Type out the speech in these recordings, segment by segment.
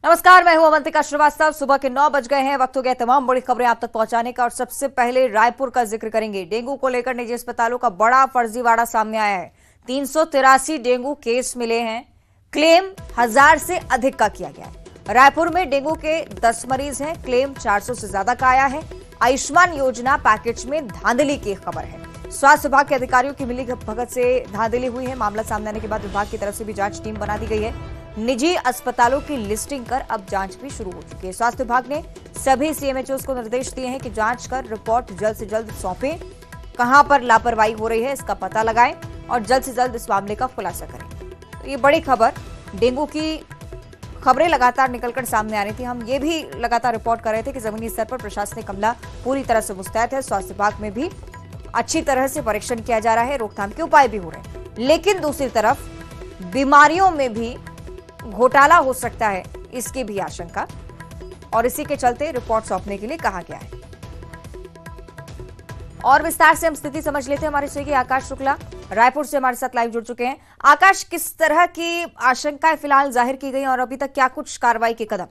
नमस्कार, मैं हूं अवंतिका श्रीवास्तव। सुबह के 9 बज गए हैं। वक्त हो गया तमाम बड़ी खबरें आप तक पहुंचाने का और सबसे पहले रायपुर का जिक्र करेंगे। डेंगू को लेकर निजी अस्पतालों का बड़ा फर्जीवाड़ा सामने आया है। 383 डेंगू केस मिले हैं। क्लेम 1000 से अधिक का किया गया है। रायपुर में डेंगू के 10 मरीज हैं। क्लेम 400 से ज्यादा का आया है। आयुष्मान योजना पैकेज में धांधली की खबर है। स्वास्थ्य विभाग के अधिकारियों की मिली भगत से धांधली हुई है। मामला सामने आने के बाद विभाग की तरफ से भी जांच टीम बना दी गई है। निजी अस्पतालों की लिस्टिंग कर अब जांच भी शुरू हो चुकी है। स्वास्थ्य विभाग ने सभी सीएमएचओस को निर्देश दिए हैं कि जांच कर रिपोर्ट जल्द से जल्द सौंपें। कहां पर लापरवाही हो रही है इसका पता लगाएं और जल्द से जल्द इस मामले का खुलासा करें। तो ये बड़ी खबर, डेंगू की खबरें लगातार निकलकर सामने आ रही थी। हम ये भी लगातार रिपोर्ट कर रहे थे कि जमीनी स्तर पर प्रशासनिक अमला पूरी तरह से मुस्तैद है। स्वास्थ्य विभाग में भी अच्छी तरह से परीक्षण किया जा रहा है, रोकथाम के उपाय भी हो रहे हैं। लेकिन दूसरी तरफ बीमारियों में भी घोटाला हो सकता है, इसकी भी आशंका, और इसी के चलते रिपोर्ट सौंपने के लिए कहा गया है। और विस्तार से हम स्थिति समझ लेते हैं। हमारे सहयोगी आकाश शुक्ला रायपुर से हमारे साथ लाइव जुड़ चुके हैं। आकाश, किस तरह की आशंकाएं फिलहाल जाहिर की गई और अभी तक क्या कुछ कार्रवाई के कदम?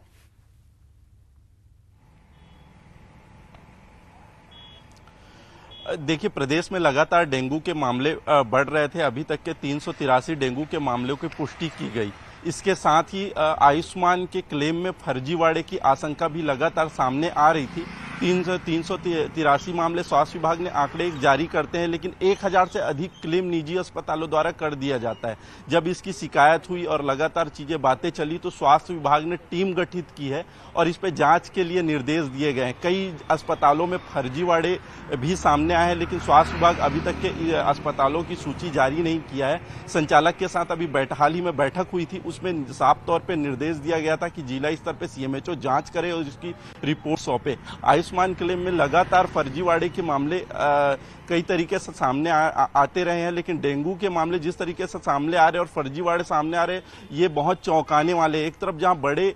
देखिए, प्रदेश में लगातार डेंगू के मामले बढ़ रहे थे। अभी तक के 383 डेंगू के मामलों की पुष्टि की गई। इसके साथ ही आयुष्मान के क्लेम में फर्जीवाड़े की आशंका भी लगातार सामने आ रही थी। 383 मामले स्वास्थ्य विभाग ने आंकड़े जारी करते हैं, लेकिन 1000 से अधिक क्लेम निजी अस्पतालों द्वारा कर दिया जाता है। जब इसकी शिकायत हुई और लगातार चीजें बातें चली तो स्वास्थ्य विभाग ने टीम गठित की है और इस पर जांच के लिए निर्देश दिए गए हैं। कई अस्पतालों में फर्जीवाड़े भी सामने आए हैं, लेकिन स्वास्थ्य विभाग अभी तक के अस्पतालों की सूची जारी नहीं किया है। संचालक के साथ अभी हाल ही में बैठक हुई थी, उसमें साफ तौर पर निर्देश दिया गया था कि जिला स्तर पर सीएमएचओ जांच करे और इसकी रिपोर्ट सौंपे। आयुष्मान क्लेम में लगातार फर्जीवाड़े के मामले कई तरीके से सामने आते रहे हैं, लेकिन डेंगू के मामले जिस तरीके से सामने आ रहे हैं और फर्जीवाड़े सामने आ रहे हैं, ये बहुत चौंकाने वाले। एक तरफ जहां बड़े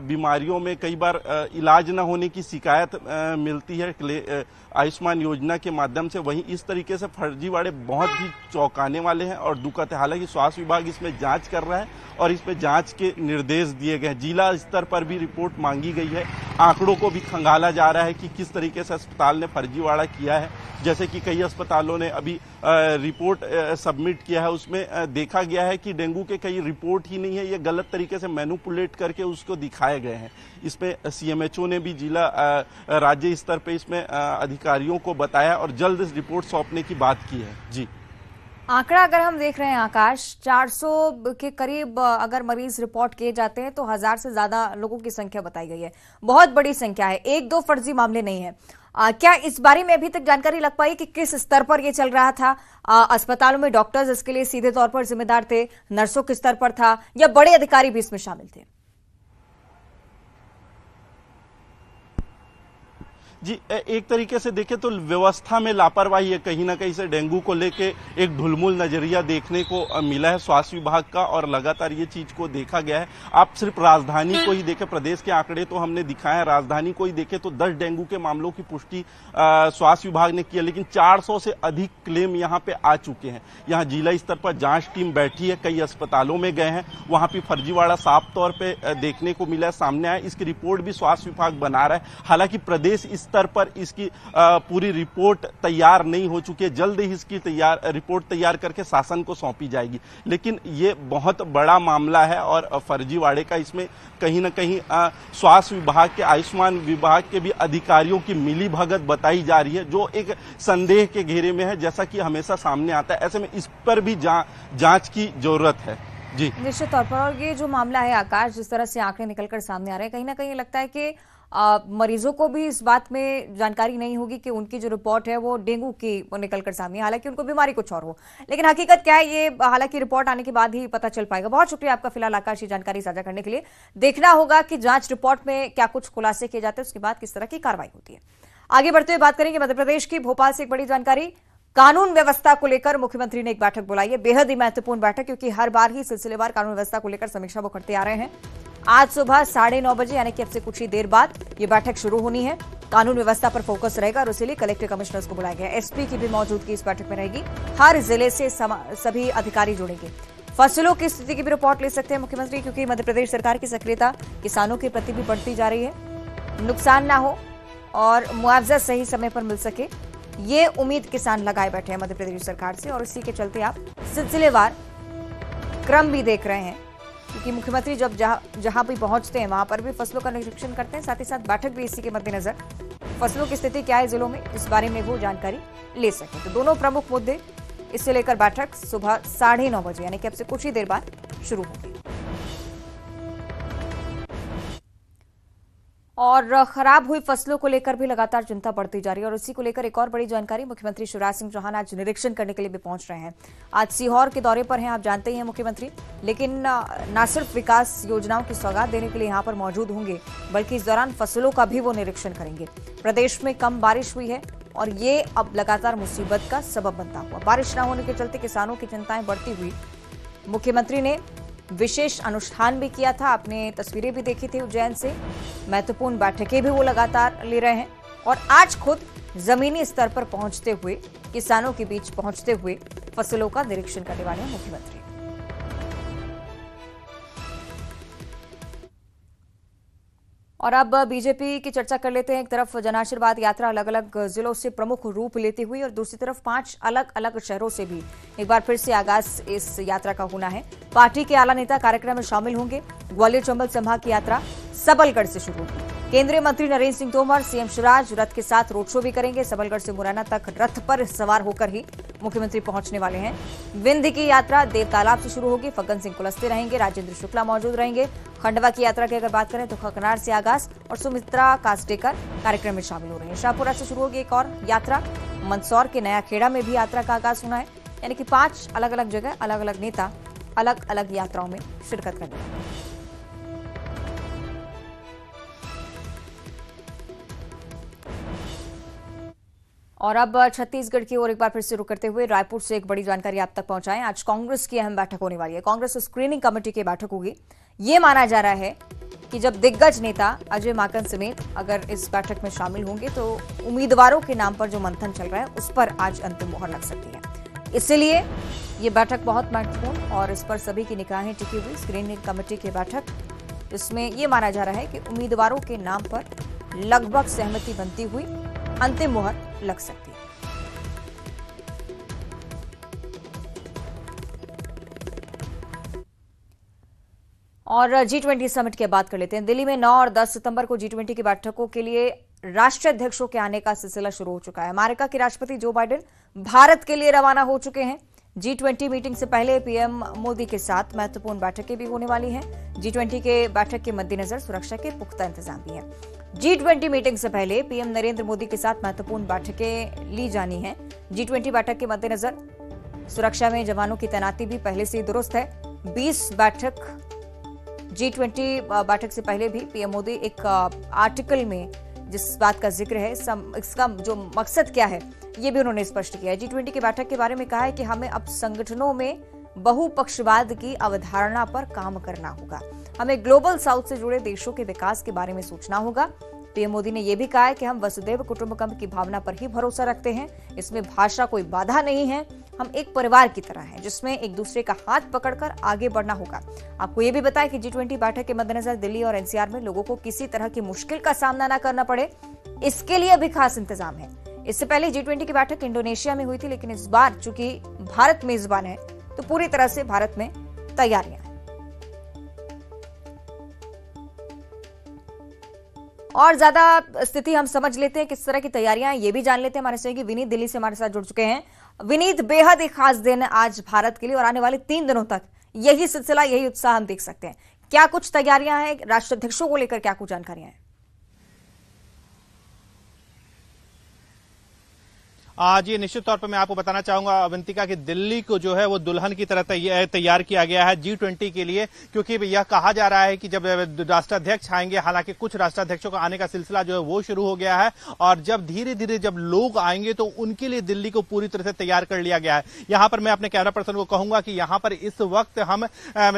बीमारियों में कई बार इलाज न होने की शिकायत मिलती है आयुष्मान योजना के माध्यम से, वहीं इस तरीके से फर्जीवाड़े बहुत ही चौंकाने वाले हैं और दुखद है। हालांकि स्वास्थ्य विभाग इसमें जांच कर रहा है और इस पे जांच के निर्देश दिए गए हैं। जिला स्तर पर भी रिपोर्ट मांगी गई है। आंकड़ों को भी खंगाला जा रहा है कि किस तरीके से अस्पताल ने फर्जीवाड़ा किया है। जैसे कि कई अस्पतालों ने अभी रिपोर्ट सबमिट किया है, उसमें देखा गया है कि डेंगू के कई रिपोर्ट ही नहीं है, ये गलत तरीके से मैनिपुलेट करके उसको दिखाए गए हैं। इसमें सीएमएचओ ने भी जिला राज्य स्तर पे इसमें अधिकारियों को बताया और जल्द इस रिपोर्ट सौंपने की बात की है। जी, आंकड़ा अगर हम देख रहे हैं आकाश, 400 के करीब अगर मरीज रिपोर्ट किए जाते हैं तो 1000 से ज्यादा लोगों की संख्या बताई गई है। बहुत बड़ी संख्या है, 1-2 फर्जी मामले नहीं है। क्या इस बारे में अभी तक जानकारी लग पाई कि किस स्तर पर यह चल रहा था? अस्पतालों में डॉक्टर्स इसके लिए सीधे तौर पर जिम्मेदार थे, नर्सों के स्तर पर था, या बड़े अधिकारी भी इसमें शामिल थे? जी, एक तरीके से देखें तो व्यवस्था में लापरवाही है। कहीं ना कहीं से डेंगू को लेके एक ढुलमुल नजरिया देखने को मिला है स्वास्थ्य विभाग का और लगातार ये चीज को देखा गया है। आप सिर्फ राजधानी को ही देखें, प्रदेश के आंकड़े तो हमने दिखाए हैं, राजधानी को ही देखें तो 10 डेंगू के मामलों की पुष्टि स्वास्थ्य विभाग ने की है, लेकिन 400 से अधिक क्लेम यहाँ पे आ चुके हैं। यहाँ जिला स्तर पर जांच टीम बैठी है, कई अस्पतालों में गए हैं, वहां पर फर्जीवाड़ा साफ तौर पर देखने को मिला है, सामने आया। इसकी रिपोर्ट भी स्वास्थ्य विभाग बना रहा है। हालांकि प्रदेश स्तर पर इसकी पूरी रिपोर्ट तैयार नहीं हो चुकी है। जल्द ही इसकी रिपोर्ट तैयार करके शासन को सौंपी जाएगी। लेकिन ये बहुत बड़ा मामला है और फर्जीवाड़े का इसमें कहीं ना कहीं स्वास्थ्य विभाग के, आयुष्मान विभाग के भी अधिकारियों की मिली भगत बताई जा रही है, जो एक संदेह के घेरे में है, जैसा कि हमेशा सामने आता है। ऐसे में इस पर भी जांच की जरूरत है। जी, निश्चित तौर पर। और ये जो मामला है आकाश, जिस तरह से आंकड़े निकलकर सामने आ रहे हैं, कहीं ना कहीं लगता है कि मरीजों को भी इस बात में जानकारी नहीं होगी कि उनकी जो रिपोर्ट है वो डेंगू की निकलकर सामने, हालांकि उनको बीमारी कुछ और हो। लेकिन हकीकत क्या है ये हालांकि रिपोर्ट आने के बाद ही पता चल पाएगा। बहुत शुक्रिया आपका फिलहाल आकाश, ये जानकारी साझा करने के लिए। देखना होगा कि जांच रिपोर्ट में क्या कुछ खुलासे किए जाते हैं, उसके बाद किस तरह की कार्रवाई होती है। आगे बढ़ते हुए बात करेंगे मध्य प्रदेश की। भोपाल से एक बड़ी जानकारी, कानून व्यवस्था को लेकर मुख्यमंत्री ने एक बैठक बुलाई है। बेहद ही महत्वपूर्ण बैठक, क्योंकि हर बार ही सिलसिलेवार कानून व्यवस्था को लेकर समीक्षा वो करते आ रहे हैं। आज सुबह 9:30 बजे यानी कि अब से कुछ ही देर बाद ये बैठक शुरू होनी है। कानून व्यवस्था पर फोकस रहेगा और इसीलिए कलेक्टर कमिश्नर्स को बुलाया गया। एसपी की भी मौजूदगी इस बैठक में रहेगी। हर जिले से सभी अधिकारी जुड़ेंगे। फसलों की स्थिति की भी रिपोर्ट ले सकते हैं मुख्यमंत्री, क्योंकि मध्य प्रदेश सरकार की सक्रियता किसानों के प्रति भी बढ़ती जा रही है। नुकसान ना हो और मुआवजा सही समय पर मिल सके, ये उम्मीद किसान लगाए बैठे हैं मध्य प्रदेश सरकार से, और इसी के चलते आप सिलसिलेवार क्रम भी देख रहे हैं, क्योंकि मुख्यमंत्री जब जहां भी पहुंचते हैं वहां पर भी फसलों का निरीक्षण करते हैं, साथ ही साथ बैठक भी इसी के मद्देनजर फसलों की स्थिति क्या है जिलों में, इस बारे में वो जानकारी ले सके। तो दोनों प्रमुख मुद्दे, इससे लेकर बैठक सुबह 9:30 बजे यानी कि अब से कुछ ही देर बाद शुरू होगी। और खराब हुई फसलों को लेकर भी लगातार चिंता बढ़ती जा रही है, और इसी को लेकर एक और बड़ी जानकारी, मुख्यमंत्री शिवराज सिंह चौहान आज निरीक्षण करने के लिए भी पहुंच रहे हैं। आज सीहोर के दौरे पर हैं, आप जानते ही हैं मुख्यमंत्री, लेकिन न सिर्फ विकास योजनाओं की सौगात देने के लिए यहां पर मौजूद होंगे, बल्कि इस दौरान फसलों का भी वो निरीक्षण करेंगे। प्रदेश में कम बारिश हुई है और ये अब लगातार मुसीबत का सबब बनता हुआ, बारिश न होने के चलते किसानों की चिंताएं बढ़ती हुई, मुख्यमंत्री ने विशेष अनुष्ठान भी किया था। आपने तस्वीरें भी देखी थी उज्जैन से, महत्वपूर्ण बैठकें भी वो लगातार ले रहे हैं, और आज खुद जमीनी स्तर पर पहुंचते हुए, किसानों के बीच पहुंचते हुए फसलों का निरीक्षण करने वाले हैं मुख्यमंत्री। और अब बीजेपी की चर्चा कर लेते हैं। एक तरफ जन आशीर्वाद यात्रा अलग अलग जिलों से प्रमुख रूप लेती हुई, और दूसरी तरफ 5 अलग अलग शहरों से भी एक बार फिर से आगाज इस यात्रा का होना है। पार्टी के आला नेता कार्यक्रम में शामिल होंगे। ग्वालियर चंबल संभाग की यात्रा सबलगढ़ से शुरू होगी। केंद्रीय मंत्री नरेंद्र सिंह तोमर, सीएम शिवराज रथ के साथ रोड शो भी करेंगे। सबलगढ़ से मुरैना तक रथ पर सवार होकर ही मुख्यमंत्री पहुंचने वाले हैं। विंध्य की यात्रा देव तालाब से शुरू होगी। फग्गन सिंह कुलस्ते रहेंगे, राजेंद्र शुक्ला मौजूद रहेंगे। खंडवा की यात्रा की अगर बात करें तो खकनार से आगाज, और सुमित्रा कास्डेकर कार्यक्रम में शामिल हो रहे हैं। शाहपुरा से शुरू होगी एक और यात्रा। मंदसौर के नया खेड़ा में भी यात्रा का आगाज होना है, यानी कि 5 अलग अलग जगह अलग अलग नेता अलग अलग यात्राओं में शिरकत करने वाले हैं। और अब छत्तीसगढ़ की ओर एक बार फिर से रुक करते हुए रायपुर से एक बड़ी जानकारी आप तक पहुंचाएं। आज कांग्रेस की अहम बैठक होने वाली है। कांग्रेस स्क्रीनिंग कमेटी की बैठक होगी। ये माना जा रहा है कि जब दिग्गज नेता अजय माकन समेत अगर इस बैठक में शामिल होंगे तो उम्मीदवारों के नाम पर जो मंथन चल रहा है उस पर आज अंतिम मोहर लग सकती है। इसलिए ये बैठक बहुत महत्वपूर्ण, और इस पर सभी की निगाहें टिकी हुई। स्क्रीनिंग कमेटी की बैठक, इसमें यह माना जा रहा है कि उम्मीदवारों के नाम पर लगभग सहमति बनती हुई अंतिम मोहर लग सकती है। और G20 समिट की बात कर लेते हैं। दिल्ली में 9 और 10 सितंबर को G20 की बैठकों के लिए राष्ट्रीय अध्यक्षों के आने का सिलसिला शुरू हो चुका है। अमेरिका के राष्ट्रपति जो बाइडेन भारत के लिए रवाना हो चुके हैं। G20 मीटिंग से पहले पीएम मोदी के साथ महत्वपूर्ण बैठकें भी होने वाली हैं। G20 के बैठक के मद्देनजर सुरक्षा के पुख्ता इंतजाम भी हैं। G20 मीटिंग से पहले पीएम नरेंद्र मोदी के साथ महत्वपूर्ण बैठकें ली जानी हैं। G20 बैठक के मद्देनजर सुरक्षा में जवानों की तैनाती भी पहले से ही दुरुस्त है। 20 बैठक G20 बैठक से पहले भी पीएम मोदी एक आर्टिकल में जिस बात का जिक्र है, इसका जो मकसद क्या है ये भी उन्होंने स्पष्ट किया है। G20 की बैठक के बारे में कहा है कि हमें अब संगठनों में बहुपक्षवाद की अवधारणा पर काम करना होगा। हमें ग्लोबल साउथ से जुड़े देशों के विकास के बारे में सोचना होगा। पीएम मोदी ने यह भी कहा है कि हम वसुदैव कुटुंबकम की भावना पर ही भरोसा रखते हैं। इसमें भाषा कोई बाधा नहीं है। हम एक परिवार की तरह हैं जिसमें एक दूसरे का हाथ पकड़कर आगे बढ़ना होगा। आपको यह भी बताया कि G20 बैठक के मद्देनजर दिल्ली और एनसीआर में लोगों को किसी तरह की मुश्किल का सामना न करना पड़े, इसके लिए भी खास इंतजाम है। इससे पहले G20 की बैठक इंडोनेशिया में हुई थी, लेकिन इस बार चूंकि भारत मेजबान है तो पूरी तरह से भारत में तैयारियां हैं। और ज्यादा स्थिति हम समझ लेते हैं किस तरह की तैयारियां, ये भी जान लेते हैं। हमारे सहयोगी विनीत दिल्ली से हमारे साथ जुड़ चुके हैं। विनीत, बेहद एक खास दिन आज भारत के लिए, और आने वाले 3 दिनों तक यही सिलसिला, यही उत्साह हम देख सकते हैं। क्या कुछ तैयारियां हैं राष्ट्राध्यक्षों को लेकर, क्या कुछ जानकारियां हैं? आज ये निश्चित तौर पर मैं आपको बताना चाहूंगा अवंतिका कि दिल्ली को जो है वो दुल्हन की तरह तैयार किया गया है G20 के लिए, क्योंकि यह कहा जा रहा है कि जब राष्ट्राध्यक्ष आएंगे, हालांकि कुछ राष्ट्राध्यक्षों का आने का सिलसिला जो है वो शुरू हो गया है, और जब धीरे धीरे जब लोग आएंगे तो उनके लिए दिल्ली को पूरी तरह से तैयार कर लिया गया है। यहाँ पर मैं अपने कैमरा पर्सन को कहूंगा कि यहाँ पर इस वक्त हम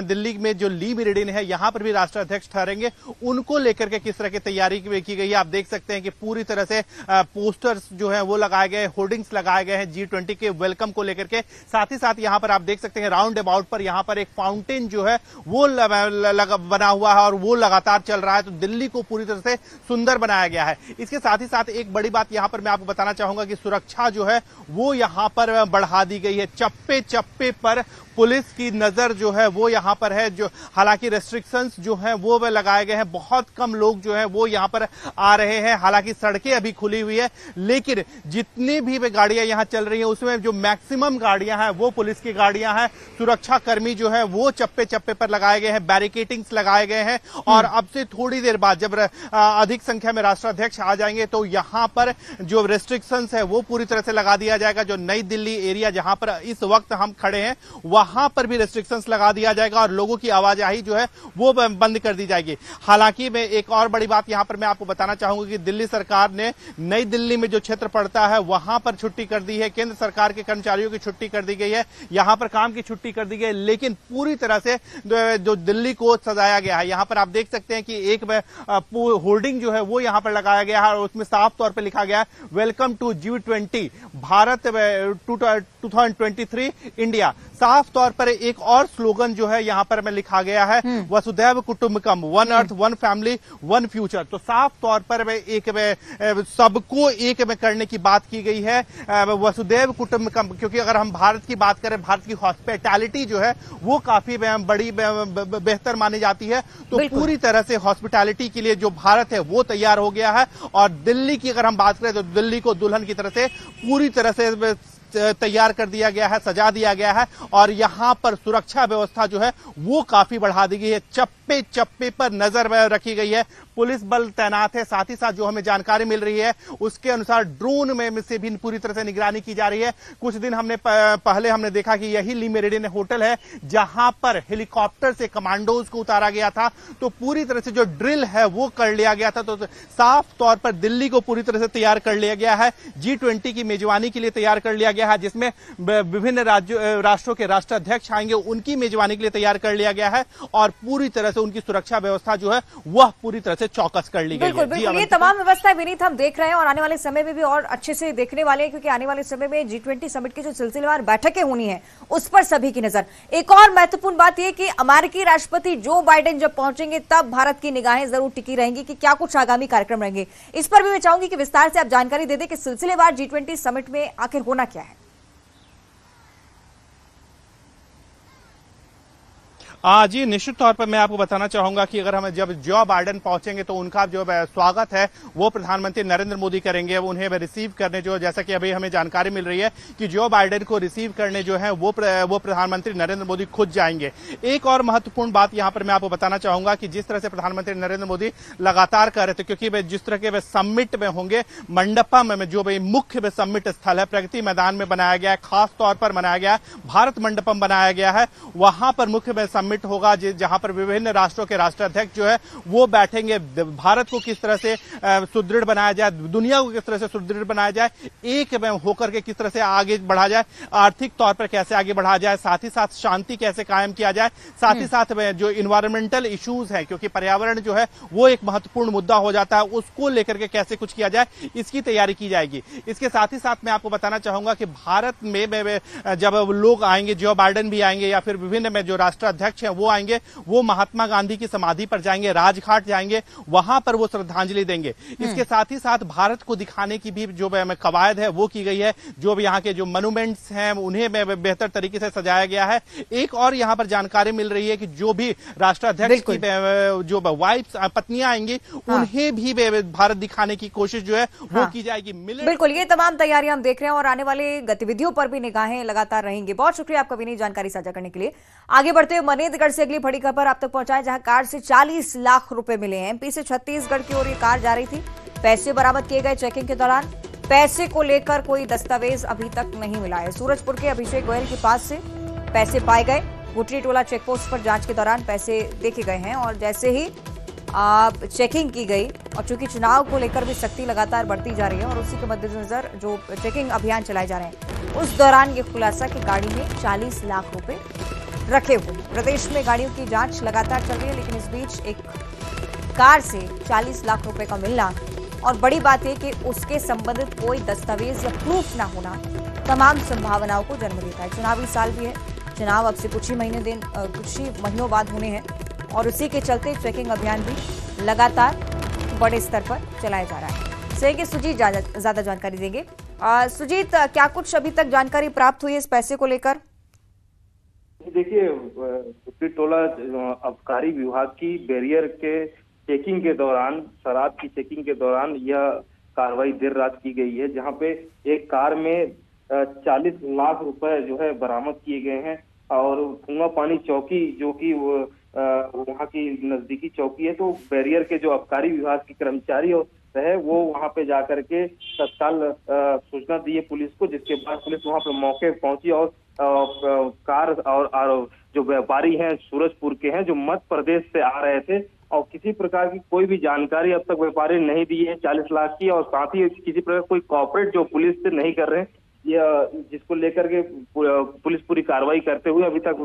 दिल्ली में जो ली मेरिडियन है यहाँ पर भी राष्ट्राध्यक्ष ठहरेंगे, उनको लेकर के किस तरह की तैयारी की गई है आप देख सकते हैं कि पूरी तरह से पोस्टर्स जो है वो लगाए गए, होर्डिंग्स लगाए गए हैं G20 के वेलकम को लेकर के। साथ ही साथ यहां पर आप देख सकते हैं राउंड अबाउट पर यहां पर एक फाउंटेन जो है वो बना हुआ है और वो लगातार चल रहा है, तो दिल्ली को पूरी तरह से सुंदर बनाया गया है। इसके साथ ही साथ एक बड़ी बात यहां पर मैं आपको बताना चाहूंगा कि सुरक्षा जो है वो यहां पर बढ़ा दी गई है। चप्पे चप्पे पर पुलिस की नजर जो है वो यहां पर है। जो हालांकि रेस्ट्रिक्शंस जो है वो लगाए गए हैं, बहुत कम लोग जो है वो यहां पर आ रहे हैं। हालांकि सड़कें अभी खुली हुई है, लेकिन जितनी भी गाड़ियां यहां चल रही हैं उसमें जो मैक्सिमम गाड़ियां हैं वो पुलिस की गाड़ियां हैं। सुरक्षा कर्मी जो है वो चप्पे चप्पे पर लगाए गए हैं, बैरिकेटिंग्स लगाए गए हैं। और अब से थोड़ी देर बाद जब अधिक संख्या में राष्ट्राध्यक्ष आ जाएंगे तो यहां पर जो रेस्ट्रिक्शंस है वो पूरी तरह से लगा दिया जाएगा। जो नई दिल्ली एरिया जहां पर इस वक्त हम खड़े हैं वहां पर भी रेस्ट्रिक्शंस लगा दिया जाएगा और लोगों की आवाजाही जो है वो बंद कर दी जाएगी। हालांकि मैं एक और बड़ी बात यहां पर मैं आपको बताना चाहूंगा कि दिल्ली सरकार ने नई दिल्ली में जो क्षेत्र पड़ता है वहां पर छुट्टी कर दी है। केंद्र सरकार के कर्मचारियों की छुट्टी कर दी गई है, यहां पर काम की छुट्टी कर दी गई है, लेकिन पूरी तरह से जो दिल्ली को सजाया गया है। यहां पर आप देख सकते हैं कि एक होर्डिंग जो है वो यहां पर लगाया गया है और उसमें साफ तौर पर लिखा गया है welcome to G20 Bharat 2023 India. साफ तौर पर एक और स्लोगन जो है यहां पर में लिखा गया है वसुधैव कुटुंबकम, one earth one family one future. तो साफ तौर पर एक सबको एक में करने की बात की गई है, वसुधैव कुटुंबकम। क्योंकि अगर हम भारत की बात करें, भारत की हॉस्पिटैलिटी जो है वो काफी बड़ी बेहतर मानी जाती है। तो पूरी तरह से हॉस्पिटैलिटी के लिए जो भारत है वो तैयार हो गया है। और दिल्ली की अगर हम बात करें तो दिल्ली को दुल्हन की तरह से पूरी तरह से तैयार कर दिया गया है, सजा दिया गया है। और यहां पर सुरक्षा व्यवस्था जो है वो काफी बढ़ा दी गई है, चप्पे चप्पे पर नजर रखी गई है, पुलिस बल तैनात है। साथ ही साथ जो हमें जानकारी मिल रही है उसके अनुसार ड्रोन में से भी पूरी तरह से निगरानी की जा रही है। कुछ दिन पहले हमने देखा कि यही ली मेरिडियन होटल है जहां पर हेलीकॉप्टर से कमांडोज को उतारा गया था, तो पूरी तरह से जो ड्रिल है वो कर लिया गया था। तो साफ तौर पर दिल्ली को पूरी तरह से तैयार कर लिया गया है, G20 की मेजबानी के लिए तैयार कर लिया गया है, जिसमें विभिन्न राष्ट्रों के राष्ट्राध्यक्ष आएंगे, उनकी मेजबानी के लिए तैयार कर लिया गया है। और पूरी तरह से उनकी सुरक्षा व्यवस्था जो है वह पूरी तरह से चौकस कर ली गई है। बिल्कुल, ये तमाम व्यवस्थाएं विनीत हम देख रहे हैं और आने वाले समय में भी और अच्छे से देखने वाले हैं, क्योंकि आने वाले समय में G20 समिट की जो सिलसिलेवार बैठकें होनी है उस पर सभी की नजर। एक और महत्वपूर्ण बात यह कि अमेरिकी राष्ट्रपति जो बाइडेन जब पहुंचेंगे तब भारत की निगाहें जरूर टिकी रहेंगी कि क्या कुछ आगामी कार्यक्रम रहेंगे। इस पर भी मैं चाहूंगी कि विस्तार से आप जानकारी दे दें कि सिलसिलेवार G20 समिट में आखिर होना क्या है। जी निश्चित तौर पर मैं आपको बताना चाहूंगा कि अगर हमें जब जो बाइडेन पहुंचेंगे तो उनका जो स्वागत है वो प्रधानमंत्री नरेंद्र मोदी करेंगे। उन्हें रिसीव करने जो, जैसा कि अभी हमें जानकारी मिल रही है कि जो बाइडेन को रिसीव करने जो है वो प्रधानमंत्री नरेंद्र मोदी खुद जाएंगे। एक और महत्वपूर्ण बात यहां पर मैं आपको बताना चाहूंगा कि जिस तरह से प्रधानमंत्री नरेंद्र मोदी लगातार कर रहे थे, क्योंकि वे जिस तरह के वे समिट में होंगे, मंडपम में जो मुख्य समिट स्थल है प्रगति मैदान में बनाया गया है, खास तौर पर बनाया गया है, भारत मंडपम बनाया गया है, वहां पर मुख्य समिट होगा जहां पर विभिन्न राष्ट्रों के राष्ट्राध्यक्ष जो है वो बैठेंगे। भारत को किस तरह से सुदृढ़ बनाया जाए, दुनिया को किस तरह से सुदृढ़ बनाया जाए, एक में होकर के किस तरह से आगे बढ़ा जाए, आर्थिक तौर पर कैसे आगे बढ़ा जाए, साथ ही साथ शांति कैसे कायम किया जाए, साथ ही साथ जो इन्वायरमेंटल इश्यूज हैं, क्योंकि पर्यावरण जो है वो एक महत्वपूर्ण मुद्दा हो जाता है, उसको लेकर के कैसे कुछ किया जाए, इसकी तैयारी की जाएगी। इसके साथ ही साथ मैं आपको बताना चाहूंगा कि भारत में जब लोग आएंगे, जो बाइडेन भी आएंगे या फिर विभिन्न में जो राष्ट्राध्यक्ष हैं वो आएंगे, वो महात्मा गांधी की समाधि पर जाएंगे, राजघाट जाएंगे, वहां पर वो श्रद्धांजलि देंगे। इसके साथ ही साथ भारत को दिखाने की भी जो कवायद है वो की गई है, जो यहाँ के जो मॉन्यूमेंट्स हैं उन्हें बेहतर तरीके से सजाया गया है। एक और यहाँ पर जानकारी मिल रही है कि जो भी राष्ट्राध्यक्ष की जो वाइफ्स पत्नियां आएंगी उन्हें भी भारत दिखाने की कोशिश जो है वो की जाएगी। बिल्कुल, ये तमाम तैयारियां हम देख रहे हैं और आने वाले गतिविधियों पर भी निगाहें लगातार रहेंगी। बहुत शुक्रिया आपका विनीत जानकारी साझा करने के लिए। आगे बढ़ते हुए मनेंद्रगढ़ से अगली बड़ी खबर आप तक पहुंचाएं, जहां कार से 40 लाख रुपए मिले हैं। एमपी से छत्तीसगढ़ की ओर ये कार जा रही थी, पैसे बरामद किए गए चेकिंग के दौरान। पैसे को लेकर कोई दस्तावेज अभी तक नहीं मिला है। सूरजपुर के अभिषेक गोयल के पास से पैसे पाए गए। गुटरी टोला चेकपोस्ट पर जांच के दौरान पैसे देखे गए हैं और जैसे ही चेकिंग की गई, और चूंकि चुनाव को लेकर भी सख्ती लगातार बढ़ती जा रही है और उसी के मद्देनजर जो चेकिंग अभियान चलाए जा रहे हैं, उस दौरान ये खुलासा कि गाड़ी में 40 लाख रुपए रखे हुए। प्रदेश में गाड़ियों की जांच लगातार चल रही है, लेकिन इस बीच एक कार से 40 लाख रुपए का मिलना और बड़ी बात है कि उसके संबंधित कोई दस्तावेज या प्रूफ ना होना तमाम संभावनाओं को जन्म देता है। चुनावी साल भी है, चुनाव अब से कुछ ही महीनों बाद होने हैं और उसी के चलते चेकिंग अभियान भी लगातार बड़े स्तर पर चलाया जा रहा है। सहयोगी सुजीत ज्यादा जानकारी देंगे। सुजीत, क्या कुछ अभी तक जानकारी प्राप्त हुई है इस पैसे को लेकर? देखिए, उत्तरी टोला आबकारी विभाग की बैरियर के चेकिंग के दौरान, शराब की चेकिंग के दौरान यह कार्रवाई देर रात की गई है, जहां पे एक कार में 40 लाख रुपए जो है बरामद किए गए हैं और फुंगा पानी चौकी जो कि वहाँ की नजदीकी चौकी है, तो बैरियर के जो आबकारी विभाग के कर्मचारी है वो वहाँ पे जाकर के तत्काल सूचना दी है पुलिस को, जिसके बाद पुलिस वहाँ पे मौके पहुंची और कार और जो व्यापारी हैं सूरजपुर के हैं, जो मध्य प्रदेश से आ रहे थे और किसी प्रकार की कोई भी जानकारी अब तक व्यापारी नहीं दी है 40 लाख की, और साथ ही किसी प्रकार कोई कॉपरेट जो पुलिस से नहीं कर रहे हैं, जिसको लेकर के पुलिस पूरी कार्रवाई करते हुए अभी तक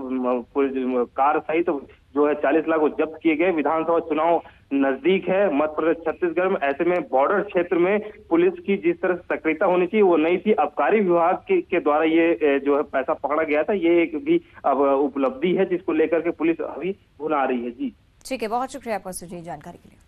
कार सहित तो जो है 40 लाख को जब्त किए गए। विधानसभा चुनाव नजदीक है मध्य प्रदेश छत्तीसगढ़ में, ऐसे में बॉर्डर क्षेत्र में पुलिस की जिस तरह सक्रियता होनी चाहिए वो नहीं थी। आबकारी विभाग के द्वारा ये जो है पैसा पकड़ा गया था, ये एक भी अब उपलब्धि है जिसको लेकर के पुलिस अभी भुना रही है। जी ठीक है, बहुत शुक्रिया आपका सुजीत जानकारी के लिए।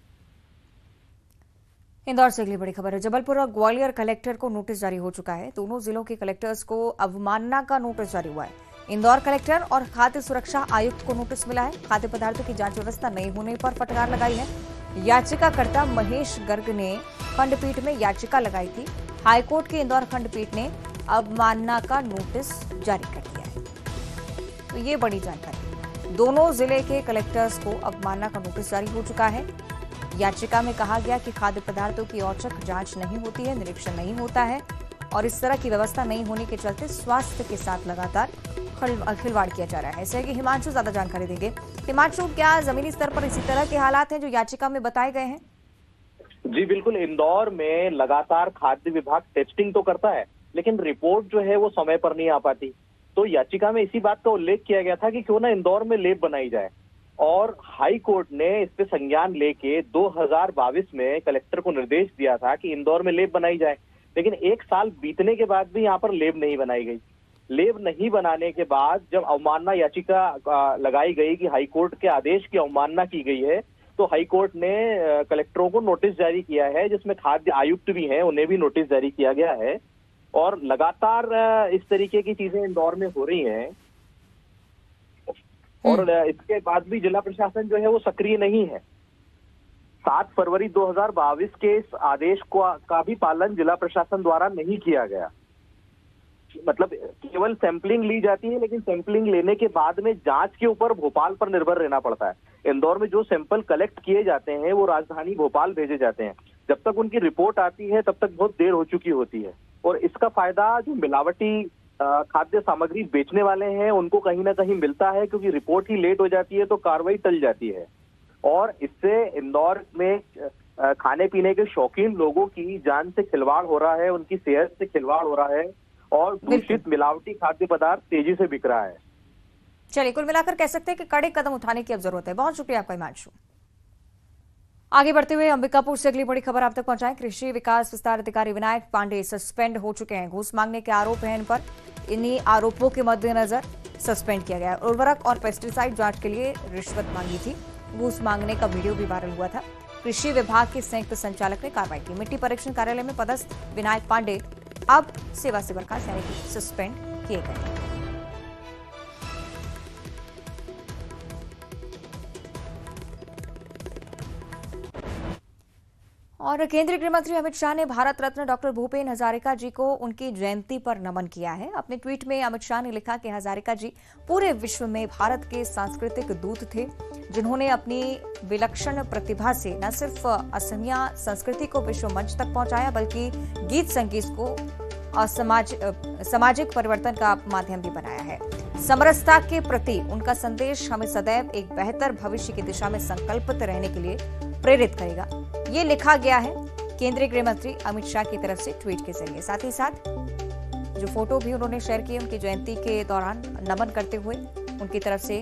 इंदौर से अगली बड़ी खबर है। जबलपुर और ग्वालियर कलेक्टर को नोटिस जारी हो चुका है। दोनों जिलों के कलेक्टर्स को अवमानना का नोटिस जारी हुआ है। इंदौर कलेक्टर और खाद्य सुरक्षा आयुक्त को नोटिस मिला है। खाद्य पदार्थों की जांच व्यवस्था नहीं होने पर फटकार लगाई है। याचिकाकर्ता महेश गर्ग ने खंडपीठ में याचिका लगाई थी। हाईकोर्ट की इंदौर खंडपीठ ने अवमानना का नोटिस जारी कर दिया है। तो ये बड़ी जानकारी, दोनों जिले के कलेक्टर्स को अवमानना का नोटिस जारी हो चुका है। याचिका में कहा गया कि खाद्य पदार्थों की औचक जांच नहीं होती है, निरीक्षण नहीं होता है और इस तरह की व्यवस्था नहीं होने के चलते स्वास्थ्य के साथ लगातार खिलवाड़ किया जा रहा है। ऐसे कि हिमांशु ज्यादा जानकारी देंगे। हिमांशु, क्या जमीनी स्तर पर इसी तरह के हालात हैं जो याचिका में बताए गए हैं? जी बिल्कुल, इंदौर में लगातार खाद्य विभाग टेस्टिंग तो करता है लेकिन रिपोर्ट जो है वो समय पर नहीं आ पाती। तो याचिका में इसी बात का उल्लेख किया गया था कि क्यों ना इंदौर में लैब बनाई जाए और हाई कोर्ट ने इस पे संज्ञान लेके 2022 में कलेक्टर को निर्देश दिया था कि इंदौर में लैब बनाई जाए, लेकिन एक साल बीतने के बाद भी यहाँ पर लैब नहीं बनाई गई। लैब नहीं बनाने के बाद जब अवमानना याचिका लगाई गई कि हाई कोर्ट के आदेश की अवमानना की गई है, तो हाई कोर्ट ने कलेक्टरों को नोटिस जारी किया है, जिसमें खाद्य आयुक्त भी हैं, उन्हें भी नोटिस जारी किया गया है। और लगातार इस तरीके की चीजें इंदौर में हो रही हैं और इसके बाद भी जिला प्रशासन जो है वो सक्रिय नहीं है। 7 फरवरी 2022 के इस आदेश का भी पालन जिला प्रशासन द्वारा नहीं किया गया। मतलब केवल सैंपलिंग ली जाती है, लेकिन सैंपलिंग लेने के बाद में जांच के ऊपर भोपाल पर निर्भर रहना पड़ता है। इंदौर में जो सैंपल कलेक्ट किए जाते हैं वो राजधानी भोपाल भेजे जाते हैं। जब तक उनकी रिपोर्ट आती है तब तक बहुत देर हो चुकी होती है और इसका फायदा जो मिलावटी खाद्य सामग्री बेचने वाले हैं उनको कहीं ना कहीं मिलता है, क्योंकि रिपोर्ट ही लेट हो जाती है तो कार्रवाई टल जाती है। और इससे इंदौर में खाने पीने के शौकीन लोगों की जान से खिलवाड़ हो रहा है, उनकी सेहत से खिलवाड़ हो रहा है और दूषित मिलावटी खाद्य पदार्थ तेजी से बिक रहा है। चलिए, कुल मिलाकर कह सकते हैं कि कड़े कदम उठाने की अब जरूरत है। बहुत शुक्रिया आपका हिमांशु। आगे बढ़ते हुए अंबिकापुर से अगली बड़ी खबर आप तक पहुंचाएं। कृषि विकास विस्तार अधिकारी विनायक पांडे सस्पेंड हो चुके हैं। घूस मांगने के आरोप हैं इन पर। इन्हीं आरोपों के मद्देनजर सस्पेंड किया गया। उर्वरक और पेस्टिसाइड जांच के लिए रिश्वत मांगी थी। घूस मांगने का वीडियो भी वायरल हुआ था। कृषि विभाग के संयुक्त संचालक ने कार्रवाई की। मिट्टी परीक्षण कार्यालय में पदस्थ विनायक पांडे अब सेवा से बर्खास्त यानी कि सस्पेंड किए गए। और केंद्रीय गृह मंत्री अमित शाह ने भारत रत्न डॉक्टर भूपेन हजारिका जी को उनकी जयंती पर नमन किया है। अपने ट्वीट में अमित शाह ने लिखा कि हजारिका जी पूरे विश्व में भारत के सांस्कृतिक दूत थे, जिन्होंने अपनी विलक्षण प्रतिभा से न सिर्फ असमिया संस्कृति को विश्व मंच तक पहुंचाया, बल्कि गीत संगीत को सामाजिक परिवर्तन का माध्यम भी बनाया है। समरसता के प्रति उनका संदेश हमें सदैव एक बेहतर भविष्य की दिशा में संकल्पित रहने के लिए प्रेरित करेगा। ये लिखा गया है केंद्रीय गृह मंत्री अमित शाह की तरफ से ट्वीट के जरिए। साथ ही साथ जो फोटो भी उन्होंने शेयर किए उनकी जयंती के दौरान नमन करते हुए, उनकी तरफ से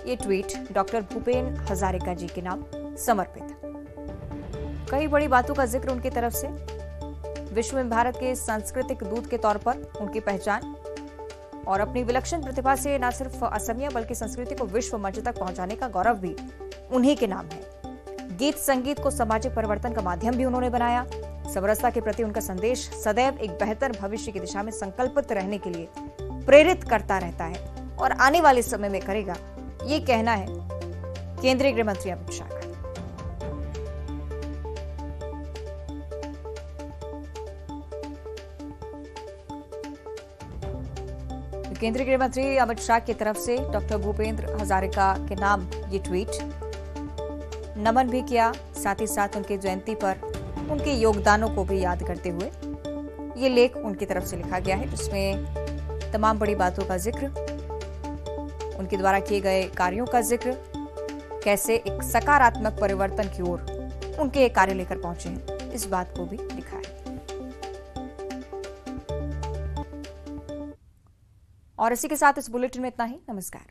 ये ट्वीट डॉक्टर भूपेन हजारिका जी के नाम समर्पित। कई बड़ी बातों का जिक्र उनकी तरफ से। विश्व में भारत के सांस्कृतिक दूत के तौर पर उनकी पहचान और अपनी विलक्षण प्रतिभा से न सिर्फ असमिया बल्कि संस्कृति को विश्व मंच तक पहुंचाने का गौरव भी उन्हीं के नाम है। गीत संगीत को सामाजिक परिवर्तन का माध्यम भी उन्होंने बनाया। समरसता के प्रति उनका संदेश सदैव एक बेहतर भविष्य की दिशा में संकल्पित रहने के लिए प्रेरित करता रहता है और आने वाले समय में करेगा, ये कहना है केंद्रीय गृह मंत्री अमित शाह का। केंद्रीय गृह मंत्री अमित शाह की तरफ से डॉक्टर भूपेंद्र हजारिका के नाम ये ट्वीट, नमन भी किया, साथ ही साथ उनकी जयंती पर उनके योगदानों को भी याद करते हुए ये लेख उनकी तरफ से लिखा गया है, जिसमें तमाम बड़ी बातों का जिक्र, उनके द्वारा किए गए कार्यों का जिक्र, कैसे एक सकारात्मक परिवर्तन की ओर उनके कार्य लेकर पहुंचे हैं, इस बात को भी लिखा है। और इसी के साथ इस बुलेटिन में इतना ही। नमस्कार।